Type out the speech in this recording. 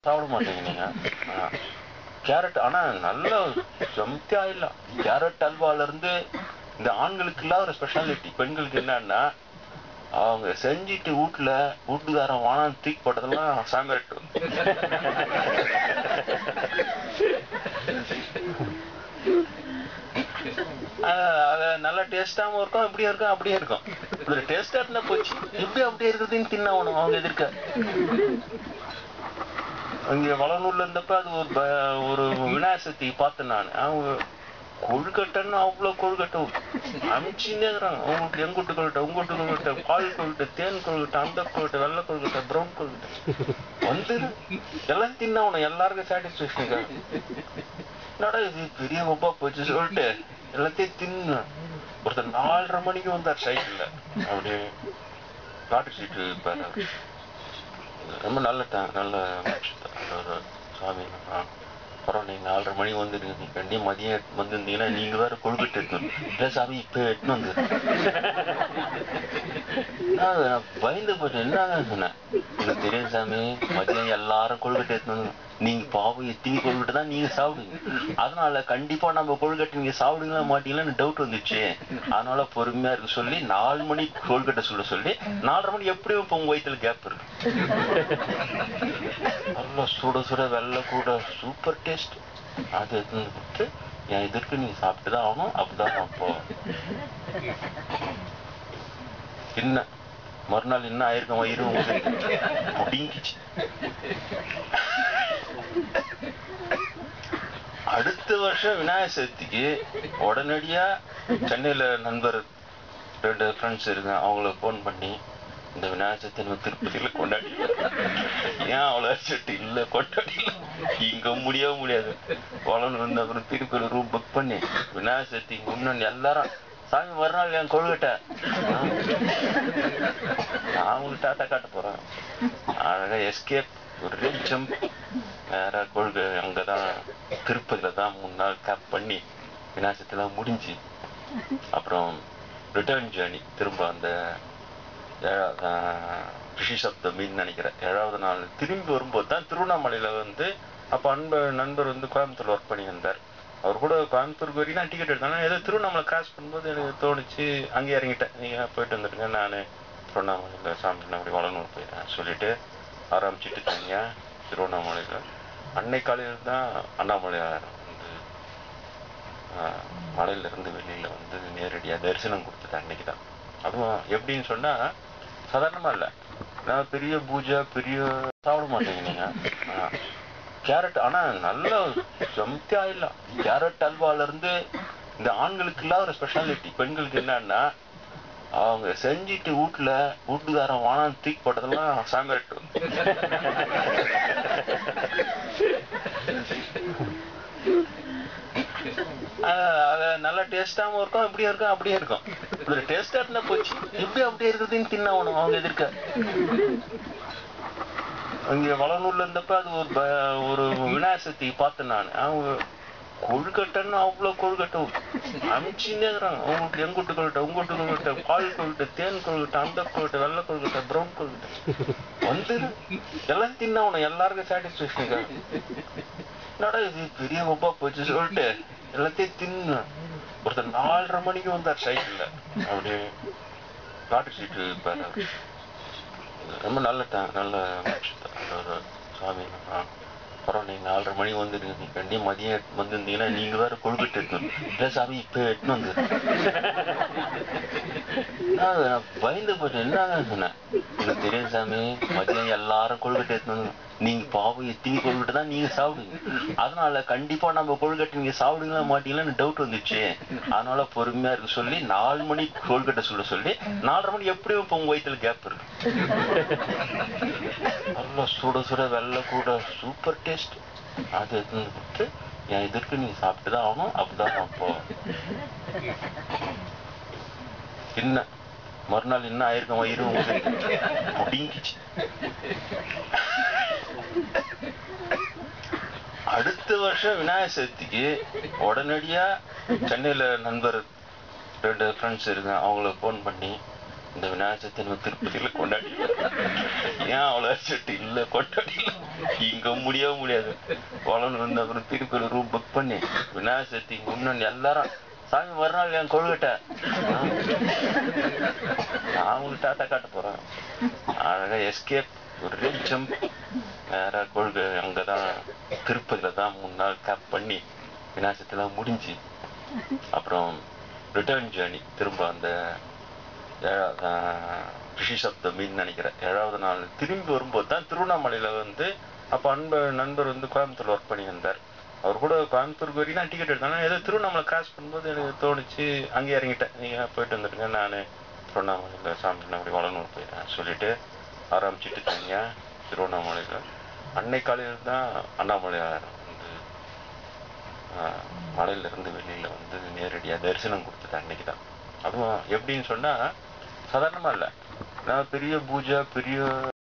சாப்பிட மாட்டீங்க நீங்க. கேரட் ஆனா நல்ல ஜம்தியா இல்ல. கேரட் அல்வால இருந்து இந்த ஆண்களுக்கு இல்லாத ஒரு ஸ்பெஷாலிட்டி. பெண்களுக்கு என்னன்னா, அவங்க செஞ்சிட்டு வீட்டுக்காரன் வானான்னு தூக்கி போட்டதெல்லாம் சாமிரட்டு. அத நல்லா டேஸ்டாவும் இருக்கும், இப்படியே இருக்கும் அப்படியே இருக்கும். டேஸ்டா இருந்தா போச்சு, எப்படி அப்படியே இருக்குதுன்னு தின்னவனும் அவங்க எதிர்க்க. அங்க வளனூர்ல இருந்தப்ப அது ஒரு விநாயகர் சதுர்த்தி பார்த்தேன் நான். அவங்க கொழுக்கட்டைன்னு அவ்வளவு கொழுக்கட்டை அமிச்சுன்னே இருக்கிறாங்க. அவங்களுக்கு எங்கூட்டு கொழுக்கட்டை, உங்கூட்டு கொழுக்கட்டை, பால் கொழுக்கட்டை, தேன் கொழுக்கட்டை, அந்த கொழுக்கட்டை, வெள்ளை கொழுக்கட்டை, ப்ரௌன் கொழுக்கட்டை வந்து எல்லாம் தின்னவனும் எல்லாருக்கும் சாட்டிஸ்பேக்ஷனுக்காக. என்னடா இது பெரிய ஒப்பா போச்சு சொல்லிட்டு எல்லாத்தையும் தின்னு. ஒருத்தர் 4:30 மணிக்கு வந்தார் சைக்கிள்ல. அப்படியே காட்டு சீட்டு இருப்பாரு. ரொம்ப நல்ல ஒரு சாமி. அப்புறம் நீங்க 4:30 மணிக்கு வந்துருக்கீங்க, கண்டி மதியம் வந்திருந்தீங்கன்னா நீங்க வேற கொழுக்கட்டை எடுத்து இல்ல சாமி இப்ப எட்டுன்னு வந்து. நான் பயந்து போட்டேன். என்னங்க சொன்னேன், எனக்கு தெரியும் சாமி மதியம் எல்லாரும் கொழுக்கட்டை எடுத்துன்னு வந்து, நீங்க பாவம் எத்தனை கொழுக்கட்டை தான் நீங்க சாப்பிடுங்க, அதனால கண்டிப்பா நம்ம கொழுக்கட்டை நீங்க சாப்பிடுங்களா மாட்டீங்களான்னு டவுட் வந்துச்சு. அதனால பொறுமையா இருக்கு சொல்லி 4 மணிக்கு கொழுக்கட்டை சொல்ல சொல்லி 4:30 மணி எப்படியும் இப்போ உங்க வயிற்றுல கேப் இருக்கு. நல்லா சுட சுட வெள்ளை கூட சூப்பர் டேஸ்ட். அது எடுத்துன்னு கொடுத்து என் எதிர்க்கு நீங்க சாப்பிட்டுதான் ஆகணும். அப்படிதான் அப்போ என்ன மறுநாள் என்ன ஆயிருக்கும், வயிறு முடிங்கிச்சு. அடுத்த வருஷம் விநாயகர் சதுர்த்திக்கு உடனடியா சென்னையில நண்பர் 2 ஃப்ரெண்ட்ஸ் இருக்காங்க, அவங்கள போன் பண்ணி இந்த விநாயகர் சதுர்த்தி நம்ம திருப்பதியில கொண்டாடி. ஏன் அவ்வளோ அர்ஜென்ட் இல்ல கொண்டாடில, இங்க முடியாது வளர்ந்து வந்து அப்புறம் திருப்பதி ரூம் புக் பண்ணி விநாயகர் சதுர்த்திக்கு முன்னாடி எல்லாரும் சாமி மறுநாள் என் கொழுக்கட்டை நான் உங்களுக்கு டாட்டா காட்ட போறேன். அழகா எஸ்கேப் ஒரே ஜம்ப் வேற கொள்கை. அங்கதான் திருப்பதியில தான் 3 நாள் கேப் பண்ணி விநாயகத்தெல்லாம் முடிஞ்சு அப்புறம் ரிட்டர்ன் ஜேர்னி திரும்ப அந்த ரிஷி சப்தமின்னு நினைக்கிறேன் 7வது நாள் திரும்பி வரும்போது தான் திருவண்ணாமலையில வந்து அப்ப நண்பர் வந்து கோயம்புத்தூர்ல ஒர்க் பண்ணி வந்தார். அவர் கூட கோயம்புத்தூருக்கு வரைக்கும் நான் டிக்கெட் எடுத்தேன். ஏதோ திருவண்ணாமலை கிராஸ் பண்ணும்போது எனக்கு தோணுச்சு, அங்கே இறங்கிட்டேன். நீங்க போயிட்டு வந்துடுங்க, நான் திருவண்ணாமலையில சாமி அப்படி வளனூர் போயிட்டேன் சொல்லிட்டு ஆரம்பிச்சுட்டு தனியா திருவண்ணாமலையில அன்னைக்கு காலையில தான் அண்ணாமலையார் வந்து மலையில இருந்து வெளியில வந்து நேரடியா தரிசனம் கொடுத்தது அன்னைக்குதான். அதுவும் எப்படின்னு சொன்னா சாதாரணமா இல்ல, நான் பெரிய பூஜை பெரிய சாப்பிட மாட்டேங்க நீங்க. கேரட் ஆனா நல்ல ஜம்தியா இல்ல. கேரட் அல்வால இருந்து இந்த ஆண்களுக்கு இல்லாத ஒரு ஸ்பெஷாலிட்டி. பெண்களுக்கு என்னன்னா, அவங்க செஞ்சிட்டு வீட்டுக்காரன் வானான்னு தூக்கி போட்டதெல்லாம் சாமிரட்டு. அத நல்லா டேஸ்டாவும் இருக்கும், இப்படியே இருக்கும் அப்படியே இருக்கும். டேஸ்டா இருந்தா போச்சு, எப்படி அப்படியே இருக்குதுன்னு தின்னவனும் அவங்க எதிர்க்க. அங்க வளனூர்ல இருந்தப்ப அது ஒரு விநாயகர் சதுர்த்தி பார்த்தேன் நான். அவங்க கொழுக்கட்டைன்னு அவ்வளவு கொழுக்கட்டை அமிச்சுன்னே இருக்கிறாங்க. அவங்களுக்கு எங்கூட்டு கொழுக்கட்டை, உங்கூட்டு கொழுக்கட்டை, பால் கொழுக்கட்டை, தேன் கொழுக்கட்டை, அந்த கொழுக்கட்டை, வெள்ளை கொழுக்கட்டை, ப்ரௌன் கொழுக்கட்டை வந்து எல்லாம் தின்னவனும் எல்லாருக்கும் சாட்டிஸ்பேக்ஷனுக்காக. என்னடா இது பெரிய ஒப்பா போச்சு சொல்லிட்டு எல்லாத்தையும் தின்னு. ஒருத்தர் 4:30 மணிக்கு வந்தார் சைக்கிள்ல. அப்படியே காட்டு சீட்டு இருப்பாரு. ரொம்ப நல்ல ஒரு சாமி. அப்புறம் நீங்க 4:30 மணிக்கு வந்துருக்கீங்க, கண்டி மதியம் வந்திருந்தீங்கன்னா நீங்க வேற கொழுக்கட்டை எடுத்து இல்ல சாமி இப்ப எட்டுன்னு வந்து. நான் பயந்து போட்டேன். என்னங்க சொன்னேன், எனக்கு தெரியும் சாமி மதியம் எல்லாரும் கொழுக்கட்டை எடுத்துன்னு வந்து, நீங்க பாவம் எத்தனை கொழுக்கட்டை தான் நீங்க சாப்பிடுங்க, அதனால கண்டிப்பா நம்ம கொழுக்கட்டை நீங்க சாப்பிடுங்களா மாட்டீங்களான்னு டவுட் வந்துச்சு. அதனால பொறுமையா இருக்கு சொல்லி 4 மணிக்கு கொழுக்கட்டை சொல்ல சொல்லி 4:30 மணி எப்படியும் இப்போ உங்க வயிற்றுல கேப் இருக்கு. நல்லா சுட சுட வெள்ளை கூட சூப்பர் டேஸ்ட். அது எடுத்துன்னு கொடுத்து என் எதிர்க்கு நீங்க சாப்பிட்டுதான் ஆகணும். அப்படிதான் அப்போ என்ன மறுநாள் என்ன ஆயிருக்கும், வயிறு முடிங்கிச்சு. அடுத்த வருஷம் விநாயகர் சதுர்த்திக்கு உடனடியா சென்னையில நண்பர் 2 ஃப்ரெண்ட்ஸ் இருக்காங்க, அவங்கள போன் பண்ணி இந்த விநாயகத்தை நம்ம திருப்பதியில கொண்டாடிடலாம். ஏன் அவ்வளவு அர்ஜென்ட்? இல்ல கொண்டாடிடலாம், இங்க முடியாது. வளர்ந்து வந்து அப்புறம் திருப்பதி ரூம் புக் பண்ணி விநாயகர் சதுர்த்திக்கு முன்னாடி எல்லாரும் சாமி மறுநாள் என் கொழுக்கட்டை, நான் உங்களுக்கு டாட்டா காட்ட போறேன். அழகா எஸ்கேப், ஒரே ஜம்ப் வேற கொள்கை. அங்கதான் திருப்பதியில தான் 3 நாள் கேப் பண்ணி விநாயகத்தெல்லாம் முடிஞ்சு அப்புறம் ரிட்டர்ன் ஜேர்னி திரும்ப அந்த ரிஷி சப்தமின்னு நினைக்கிறேன் 7வது நாள் திரும்பி வரும்போது தான் திருவண்ணாமலையில வந்து அப்ப நண்பர் வந்து கோயம்புத்தூர்ல ஒர்க் பண்ணி வந்தார். அவர் கூட கோயம்புத்தூருக்கு வரைக்கும் நான் டிக்கெட் எடுத்தேன். ஏதோ திருவண்ணாமலை கிராஸ் பண்ணும்போது எனக்கு தோணுச்சு, அங்கே இறங்கிட்டேன். நீங்க போயிட்டு வந்துருங்க, நான் திருவண்ணாமலையில சாமி வளனூர் போயிட்டேன் சொல்லிட்டு ஆரம்பிச்சுட்டு தனியா திருவண்ணாமலையில அன்னைக்கு காலையில தான் அண்ணாமலையார் வந்து மலையில இருந்து வெளியில வந்து நேரடியா தரிசனம் கொடுத்தது அன்னைக்குதான். அதுவும் எப்படின்னு சொன்னா சாதாரணமா இல்ல, நான் பெரிய பூஜை பெரிய